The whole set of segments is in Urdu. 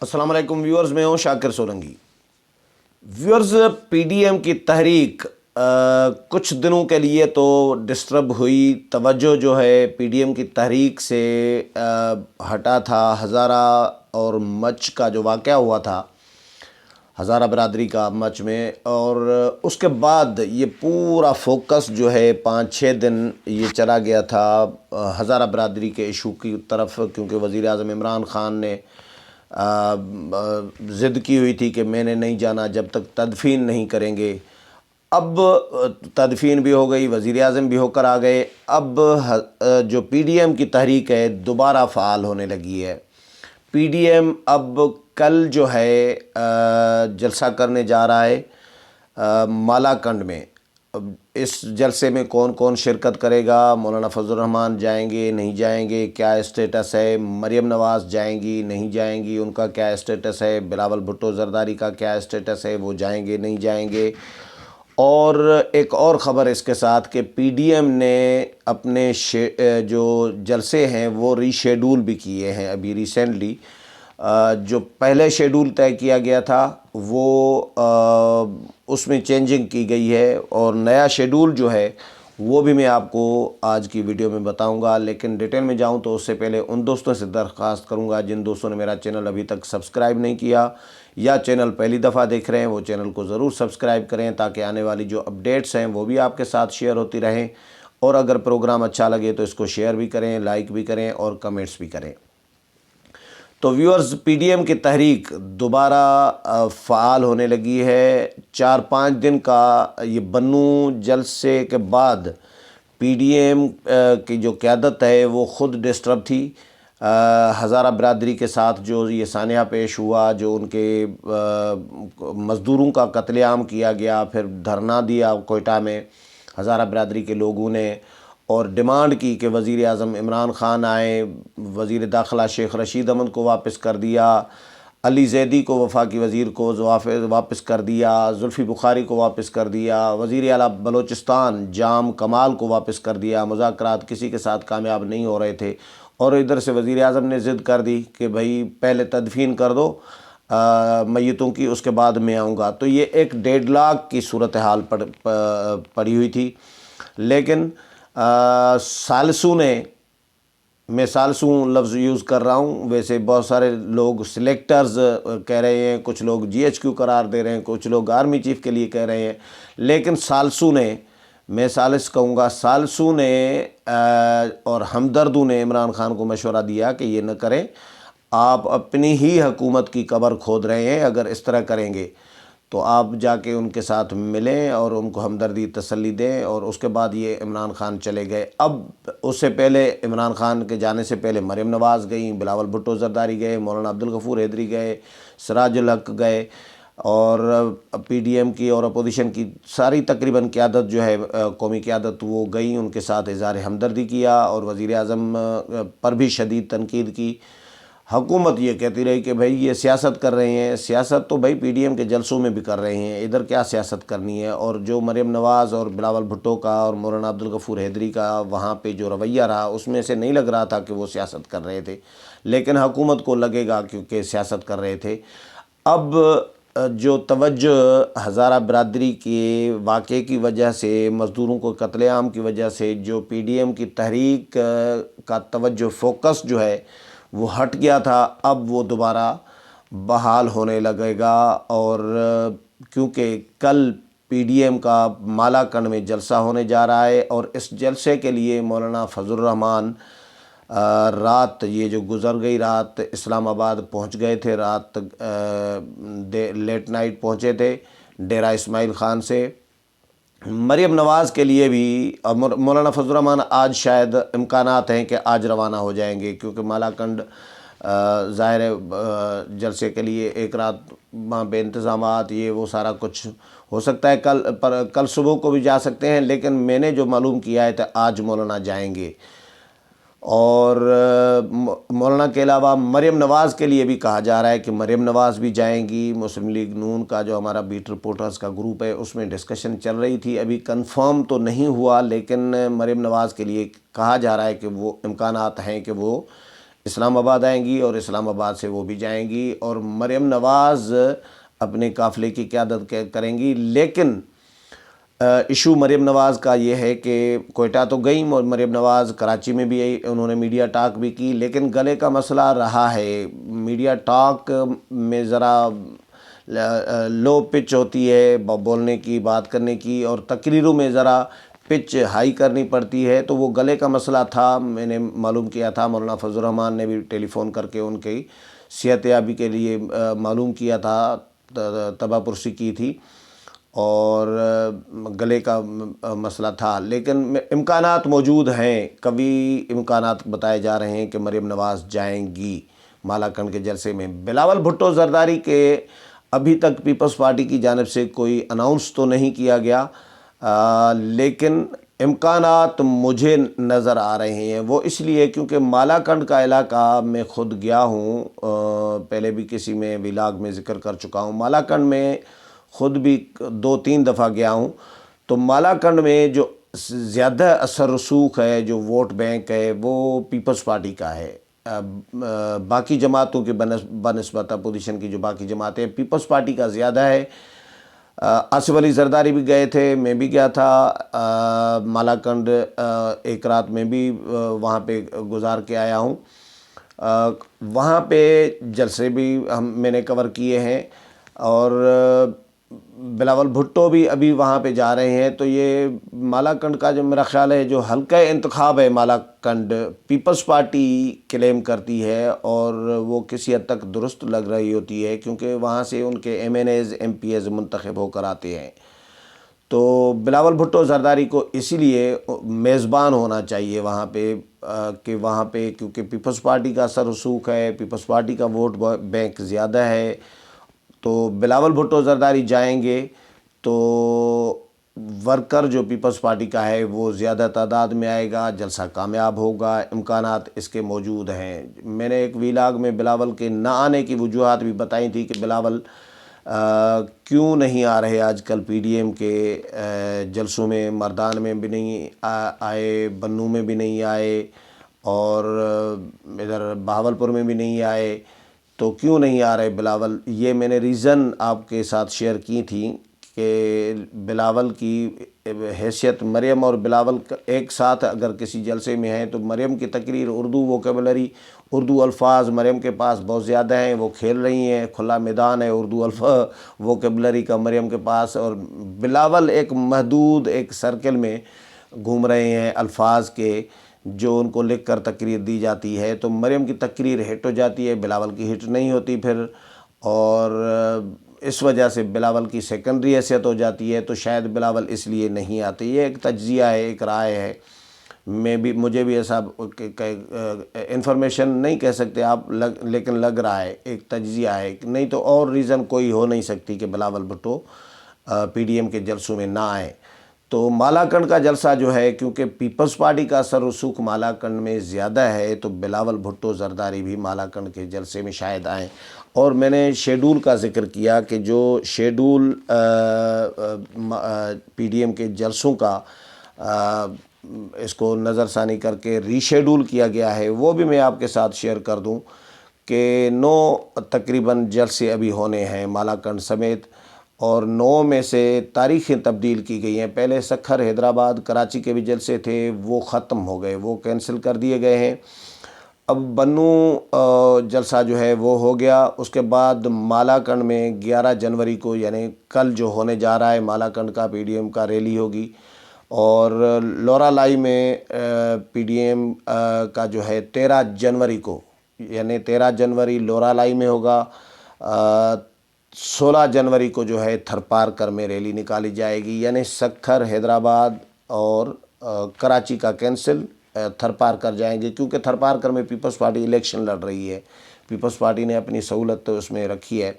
السلام علیکم ویورز، میں ہوں Shakir Solangi. Viewers, P D M کی تحریک کچھ دنوں کے لیے تو ڈسٹرب ہوئی۔ توجہ جو ہے پی ڈی ایم کی تحریک سے ہٹا تھا۔ ہزارہ اور مچ کا جو واقعہ ہوا تھا، ہزارہ برادری کا مچ میں، اور اس کے بعد یہ پورا فوکس جو ہے 5-6 دن یہ چلا گیا تھا ہزارہ برادری کے ایشو کی طرف، کیونکہ وزیر اعظم عمران خان نے ضد کی ہوئی تھی کہ میں نے نہیں جانا جب تک تدفین نہیں کریں گے۔ اب تدفین بھی ہو گئی، وزیر اعظم بھی ہو کر آ گئے۔ اب جو پی ڈی ایم کی تحریک ہے دوبارہ فعال ہونے لگی ہے۔ پی ڈی ایم اب کل جو ہے جلسہ کرنے جا رہا ہے مالاکنڈ میں۔ اب اس جلسے میں کون کون شرکت کرے گا؟ مولانا فضل الرحمان جائیں گے نہیں جائیں گے؟ کیا اسٹیٹس ہے؟ مریم نواز جائیں گی نہیں جائیں گی؟ ان کا کیا اسٹیٹس ہے؟ بلاول بھٹو زرداری کا کیا اسٹیٹس ہے؟ وہ جائیں گے نہیں جائیں گے؟ اور ایک اور خبر اس کے ساتھ کہ پی ڈی ایم نے اپنے جو جلسے ہیں وہ ری شیڈول بھی کیے ہیں ابھی ریسنٹلی۔ جو پہلے شیڈول طے کیا گیا تھا وہ اس میں چینجنگ کی گئی ہے، اور نیا شیڈول جو ہے وہ بھی میں آپ کو آج کی ویڈیو میں بتاؤں گا۔ لیکن ڈیٹیل میں جاؤں تو اس سے پہلے ان دوستوں سے درخواست کروں گا جن دوستوں نے میرا چینل ابھی تک سبسکرائب نہیں کیا یا چینل پہلی دفعہ دیکھ رہے ہیں، وہ چینل کو ضرور سبسکرائب کریں تاکہ آنے والی جو اپڈیٹس ہیں وہ بھی آپ کے ساتھ شیئر ہوتی رہیں۔ اور اگر پروگرام اچھا لگے تو اس کو شیئر بھی کریں، لائک بھی کریں اور کمنٹس بھی کریں۔ تو ویورز، پی ڈی ایم کی تحریک دوبارہ فعال ہونے لگی ہے۔ 4-5 دن کا یہ بنوں جلسے کے بعد پی ڈی ایم کی جو قیادت ہے وہ خود ڈسٹرب تھی۔ ہزارہ برادری کے ساتھ جو یہ سانحہ پیش ہوا، جو ان کے مزدوروں کا قتل عام کیا گیا، پھر دھرنا دیا کوئٹہ میں ہزارہ برادری کے لوگوں نے اور ڈیمانڈ کی کہ وزیر اعظم عمران خان آئے۔ وزیر داخلہ شیخ رشید احمد کو واپس کر دیا، علی زیدی کو وفاقی وزیر کو واپس کر دیا، زلفی بخاری کو واپس کر دیا، وزیر اعلیٰ بلوچستان جام کمال کو واپس کر دیا۔ مذاکرات کسی کے ساتھ کامیاب نہیں ہو رہے تھے، اور ادھر سے وزیر اعظم نے ضد کر دی کہ بھائی پہلے تدفین کر دو میتوں کی، اس کے بعد میں آؤں گا۔ تو یہ ایک ڈیڈ لاک کی صورتحال پڑی ہوئی تھی۔ لیکن ثالثوں نے، میں ثالثوں لفظ یوز کر رہا ہوں، ویسے بہت سارے لوگ سلیکٹرز کہہ رہے ہیں، کچھ لوگ جی ایچ کیو قرار دے رہے ہیں، کچھ لوگ آرمی چیف کے لیے کہہ رہے ہیں، لیکن ثالثوں نے، میں ثالث کہوں گا، ثالثوں نے اور ہمدردوں نے عمران خان کو مشورہ دیا کہ یہ نہ کریں، آپ اپنی ہی حکومت کی قبر کھود رہے ہیں۔ اگر اس طرح کریں گے تو آپ جا کے ان کے ساتھ ملیں اور ان کو ہمدردی تسلی دیں۔ اور اس کے بعد یہ عمران خان چلے گئے۔ اب اس سے پہلے عمران خان کے جانے سے پہلے مریم نواز گئیں، بلاول بھٹو زرداری گئے، مولانا عبدالغفور حیدری گئے، سراج الحق گئے، اور پی ڈی ایم کی اور اپوزیشن کی ساری تقریباً قیادت جو ہے، قومی قیادت، وہ گئی، ان کے ساتھ اظہار ہمدردی کیا اور وزیر اعظم پر بھی شدید تنقید کی۔ حکومت یہ کہتی رہی کہ بھائی یہ سیاست کر رہے ہیں۔ سیاست تو بھائی پی ڈی ایم کے جلسوں میں بھی کر رہے ہیں، ادھر کیا سیاست کرنی ہے؟ اور جو مریم نواز اور بلاول بھٹو کا اور مولانا عبدالغفور حیدری کا وہاں پہ جو رویہ رہا، اس میں سے نہیں لگ رہا تھا کہ وہ سیاست کر رہے تھے، لیکن حکومت کو لگے گا کیونکہ سیاست کر رہے تھے۔ اب جو توجہ ہزارہ برادری کے واقعے کی وجہ سے، مزدوروں کو قتل عام کی وجہ سے جو پی ڈی ایم کی تحریک کا توجہ فوکس جو ہے وہ ہٹ گیا تھا، اب وہ دوبارہ بحال ہونے لگے گا۔ اور کیونکہ کل پی ڈی ایم کا مالاکنڈ میں جلسہ ہونے جا رہا ہے، اور اس جلسے کے لیے مولانا فضل الرحمان رات، یہ جو گزر گئی رات، اسلام آباد پہنچ گئے تھے، رات لیٹ نائٹ پہنچے تھے ڈیرہ اسماعیل خان سے۔ مریم نواز کے لیے بھی مولانا فضل الرحمان آج شاید امکانات ہیں کہ آج روانہ ہو جائیں گے، کیونکہ مالاکنڈ ظاہر ہے جلسے کے لیے ایک رات وہاں پہ انتظامات، یہ وہ سارا کچھ ہو سکتا ہے، کل صبح کو بھی جا سکتے ہیں، لیکن میں نے جو معلوم کیا ہے تو آج مولانا جائیں گے۔ اور مولانا کے علاوہ مریم نواز کے لیے بھی کہا جا رہا ہے کہ مریم نواز بھی جائیں گی۔ مسلم لیگ نون کا جو ہمارا بیٹ رپورٹرز کا گروپ ہے اس میں ڈسکشن چل رہی تھی، ابھی کنفرم تو نہیں ہوا، لیکن مریم نواز کے لیے کہا جا رہا ہے کہ وہ امکانات ہیں کہ وہ اسلام آباد آئیں گی اور اسلام آباد سے وہ بھی جائیں گی، اور مریم نواز اپنے قافلے کی قیادت کریں گی۔ لیکن ایشو مریم نواز کا یہ ہے کہ کوئٹہ تو گئی مریم نواز، کراچی میں بھی آئی، انہوں نے میڈیا ٹاک بھی کی، لیکن گلے کا مسئلہ رہا ہے۔ میڈیا ٹاک میں ذرا لو پچ ہوتی ہے بولنے کی، بات کرنے کی، اور تقریروں میں ذرا پچ ہائی کرنی پڑتی ہے، تو وہ گلے کا مسئلہ تھا۔ میں نے معلوم کیا تھا، مولانا فضل الرحمان نے بھی ٹیلی فون کر کے ان کی صحت یابی کے لیے معلوم کیا تھا، تبہ پرسی کی تھی، اور گلے کا مسئلہ تھا۔ لیکن امکانات موجود ہیں، کبھی امکانات بتائے جا رہے ہیں کہ مریم نواز جائیں گی مالاکنڈ کے جلسے میں۔ بلاول بھٹو زرداری کے ابھی تک پیپلز پارٹی کی جانب سے کوئی اناؤنس تو نہیں کیا گیا، لیکن امکانات مجھے نظر آ رہے ہیں۔ وہ اس لیے کیونکہ مالاکنڈ کا علاقہ میں خود گیا ہوں، پہلے بھی کسی میں ولاگ میں ذکر کر چکا ہوں، مالاکنڈ میں خود بھی 2-3 دفعہ گیا ہوں۔ تو مالاکنڈ میں جو زیادہ اثر رسوخ ہے، جو ووٹ بینک ہے، وہ پیپلز پارٹی کا ہے۔ باقی جماعتوں کے بنسبت اپوزیشن کی جو باقی جماعتیں، پیپلز پارٹی کا زیادہ ہے۔ آصف علی زرداری بھی گئے تھے، میں بھی گیا تھا مالاکنڈ، ایک رات میں بھی وہاں پہ گزار کے آیا ہوں۔ وہاں پہ جلسے بھی میں نے کور کیے ہیں، اور بلاول بھٹو بھی ابھی وہاں پہ جا رہے ہیں۔ تو یہ مالاکنڈ کا جو میرا خیال ہے، جو حلقہ انتخاب ہے مالاکنڈ، پیپلز پارٹی کلیم کرتی ہے، اور وہ کسی حد تک درست لگ رہی ہوتی ہے، کیونکہ وہاں سے ان کے M N As, M P As منتخب ہو کر آتے ہیں۔ تو بلاول بھٹو زرداری کو اسی لیے میزبان ہونا چاہیے وہاں پہ، کہ وہاں پہ کیونکہ پیپلز پارٹی کا اثر رسوخ ہے، پیپلز پارٹی کا ووٹ بینک زیادہ ہے، تو بلاول بھٹو زرداری جائیں گے تو ورکر جو پیپلز پارٹی کا ہے وہ زیادہ تعداد میں آئے گا، جلسہ کامیاب ہوگا، امکانات اس کے موجود ہیں۔ میں نے ایک ویلاگ میں بلاول کے نہ آنے کی وجوہات بھی بتائی تھی کہ بلاول کیوں نہیں آ رہے آج کل پی ڈی ایم کے جلسوں میں، مردان میں بھی نہیں آئے، بنوں میں بھی نہیں آئے، اور ادھر بہاولپور میں بھی نہیں آئے، تو کیوں نہیں آ رہے بلاول؟ یہ میں نے ریزن آپ کے ساتھ شیئر کی تھی کہ بلاول کی حیثیت، مریم اور بلاول ایک ساتھ اگر کسی جلسے میں ہیں تو مریم کی تقریر، اردو ووکیبلری، اردو الفاظ مریم کے پاس بہت زیادہ ہیں، وہ کھیل رہی ہیں، کھلا میدان ہے اردو ووکیبلری کا مریم کے پاس، اور بلاول ایک محدود ایک سرکل میں گھوم رہے ہیں الفاظ کے، جو ان کو لکھ کر تقریر دی جاتی ہے۔ تو مریم کی تقریر ہٹ ہو جاتی ہے، بلاول کی ہٹ نہیں ہوتی پھر، اور اس وجہ سے بلاول کی سیکنڈری حیثیت ہو جاتی ہے، تو شاید بلاول اس لیے نہیں آتے۔ یہ ایک تجزیہ ہے، ایک رائے ہے، مجھے بھی ایسا انفارمیشن نہیں کہہ سکتے آپ، لیکن لگ رہا ہے، ایک تجزیہ ہے، نہیں تو اور ریزن کوئی ہو نہیں سکتی کہ Bilawal Bhutto P D M کے جلسوں میں نہ آئیں۔ تو مالاکنڈ کا جلسہ جو ہے، کیونکہ پیپلز پارٹی کا اثر رسوخ مالاکنڈ میں زیادہ ہے، تو بلاول بھٹو زرداری بھی مالاکنڈ کے جلسے میں شاید آئیں۔ اور میں نے شیڈول کا ذکر کیا کہ جو شیڈول پی ڈی ایم کے جلسوں کا اس کو نظر ثانی کر کے ری شیڈول کیا گیا ہے، وہ بھی میں آپ کے ساتھ شیئر کر دوں کہ 9 تقریباً جلسے ابھی ہونے ہیں مالاکنڈ سمیت، اور 9 میں سے تاریخیں تبدیل کی گئی ہیں۔ پہلے سکھر، حیدرآباد، کراچی کے بھی جلسے تھے، وہ ختم ہو گئے، وہ کینسل کر دیے گئے ہیں۔ اب بنوں جلسہ جو ہے وہ ہو گیا۔ اس کے بعد مالاکنڈ میں 11 جنوری کو، یعنی کل جو ہونے جا رہا ہے، مالاکنڈ کا پی ڈی ایم کا ریلی ہوگی، اور لورا لائی میں پی ڈی ایم کا جو ہے 13 جنوری کو، یعنی 13 جنوری لورا لائی میں ہوگا، 16 جنوری کو جو ہے تھرپارکر میں ریلی نکالی جائے گی، یعنی سکھر، حیدرآباد اور کراچی کا کینسل، تھرپارکر جائیں گے، کیونکہ تھرپارکر میں پیپلز پارٹی الیکشن لڑ رہی ہے، پیپلز پارٹی نے اپنی سہولت اس میں رکھی ہے۔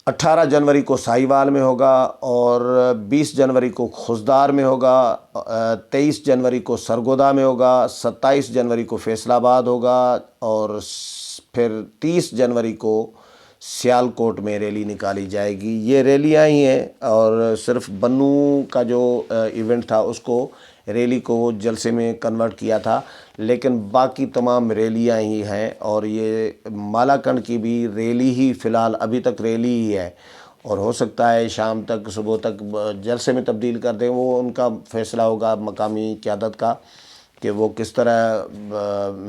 18 جنوری کو ساہیوال میں ہوگا، اور 20 جنوری کو خضدار میں ہوگا، 23 جنوری کو سرگودا میں ہوگا، 27 جنوری کو فیصل آباد ہوگا، اور پھر 30 جنوری کو سیالکوٹ میں ریلی نکالی جائے گی۔ یہ ریلیاں ہی ہیں، اور صرف بنوں کا جو ایونٹ تھا اس کو ریلی کو جلسے میں کنورٹ کیا تھا، لیکن باقی تمام ریلیاں ہی ہیں، اور یہ مالاکنڈ کی بھی ریلی ہی فی الحال ابھی تک ریلی ہی ہے، اور ہو سکتا ہے شام تک صبح تک جلسے میں تبدیل کر دیں، وہ ان کا فیصلہ ہوگا مقامی قیادت کا کہ وہ کس طرح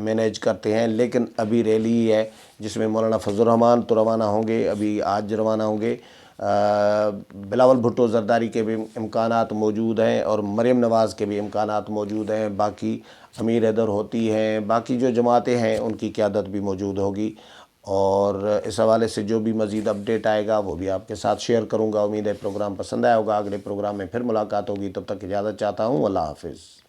مینیج کرتے ہیں، لیکن ابھی ریلی ہی ہے جس میں مولانا فضل الرحمان تو روانہ ہوں گے، ابھی آج روانہ ہوں گے، بلاول بھٹو زرداری کے بھی امکانات موجود ہیں، اور مریم نواز کے بھی امکانات موجود ہیں، باقی امیر حیدر ہوتی ہیں، باقی جو جماعتیں ہیں ان کی قیادت بھی موجود ہوگی، اور اس حوالے سے جو بھی مزید اپڈیٹ آئے گا وہ بھی آپ کے ساتھ شیئر کروں گا۔ امید ہے پروگرام پسند آیا ہوگا، اگلے پروگرام میں پھر ملاقات ہوگی، تب تک اجازت چاہتا ہوں، اللہ حافظ۔